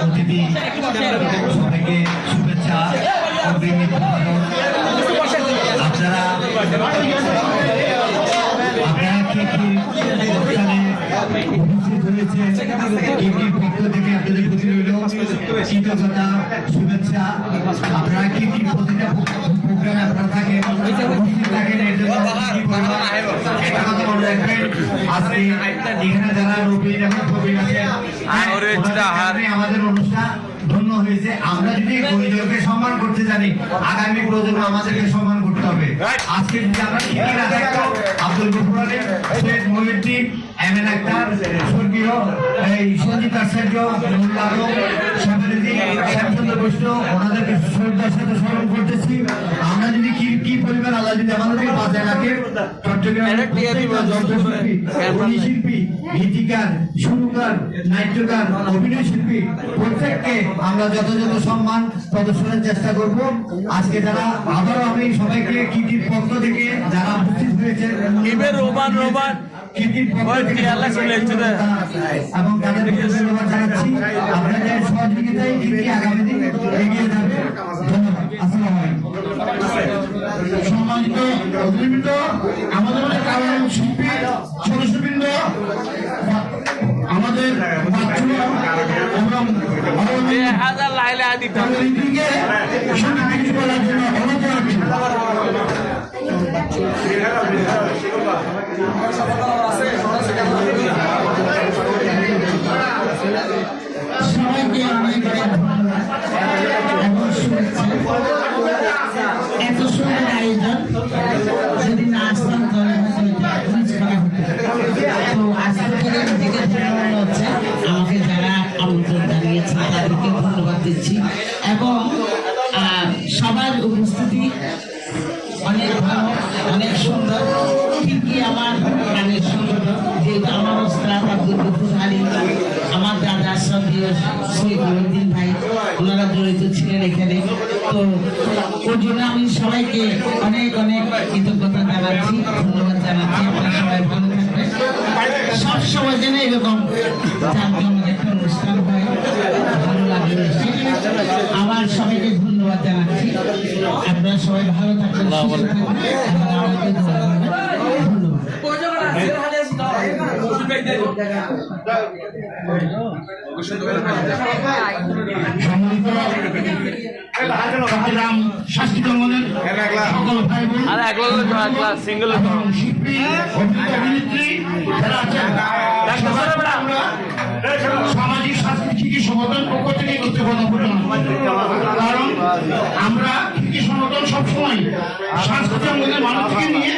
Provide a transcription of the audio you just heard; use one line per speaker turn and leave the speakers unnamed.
অতিথি সবাইকে শুভেচ্ছা। আপনারা উপস্থিত হয়েছে পক্ষ থেকে আপনাদের প্রতি রইল কৃতজ্ঞতা, শুভেচ্ছা। আপনারা কি প্রতিটা প্রোগ্রামে আপনারা থাকেন উপস্থিত থাকেন, এর জন্য একটা কথা মনে রাখবেন, আজকে এখানে যারা নবীন এবং প্রবীণ আছেন আমাদের অনুষ্ঠান ধন্য হয়েছে। আমরা যদি গরিবকে সম্মান করতে জানি, আগামী প্রজন্ম আমাদেরকে সম্মান করতে হবে। আজকে যদি আমরা ঠিকই না থাকতো, আব্দুল গফুর আলীম, সৈয়দ মহিউদ্দিন, এমএন আক্তার, স্বর্গীয় সঞ্জিত আচার্য, মোল্লা আলম, সাবেরুদ্দিন, শ্যামচন্দ্র বৈষ্ণব, ওনাদেরকে শ্রদ্ধার সাথে স্মরণ করতেছি। আমরা যদি কি পরিমাণ আল্লাহ যদি আমাদেরকে বাঁচায় রাখে, চট্টগ্রামের শিল্পী, গীতিকার, সুরকার, নাট্যকার, অভিনয় শিল্পী প্রত্যেককে আমরা যথাযথ সম্মান প্রদর্শনের চেষ্টা করব। আজকে যারা আবারও আমি সবাইকে কৃতির পক্ষ থেকে যারা উপস্থিত হয়েছে এবং তাদেরকে ধন্যবাদ জানাচ্ছি। আপনাদের সহযোগিতায় কৃতি আগামী দিন এগিয়ে যাবে। ধন্যবাদ। আসসালামু আলাইকুম। সম্মানিত অতিথিবৃন্দ, আমাদের অনেক কারণ শিল্পী সদস্যবৃন্দ, আমাদের সবাইকে এত সুন্দর আয়োজন যদি না আসতাম তাহলে তো আজকে থেকে ধন্যবাদ হচ্ছে আমাকে যারা আমন্ত্রণ জানিয়েছে তাদেরকে ধন্যবাদ দিচ্ছি এবং সবার উপস্থিতি অনেক ভালো, অনেক সুন্দর। ঠিকই আমার গানের সুন্দর, যেহেতু আমার ওস্তাদ আব্দুল গফুর আলীম, আমার দাদা শ্রদ্ধেয় সৈয়দ মহিউদ্দিন ভাই, ওনারা জড়িত ছিলেন এখানে। তো ওর জন্য আমি সবাইকে অনেক অনেক কৃতজ্ঞতা জানাচ্ছি, ধন্যবাদ জানাচ্ছি। আপনারা সবাই ভালো থাকবেন, সবসময় যেন এরকম একটা অনুষ্ঠান হয়, ভালো লাগে। আমার সবাইকে ধন্যবাদ জানাচ্ছি। আপনারা সবাই ভালো থাকবেন, সুস্থ থাকবেন, আমাকে ধন্যবাদ। চট্টগ্রাম শাস্ত্রী জঙ্গলের সকল ভাই বোন শিল্পী, অভিনেত্রী যারা আছেন, সামাজিক সাংস্কৃতিক সংগঠন পক্ষ থেকে কৃতজ্ঞতা প্রদান। কারণ আমরা কৃষি সংগঠন সবসময় সাংস্কৃতিক মানুষকে নিয়ে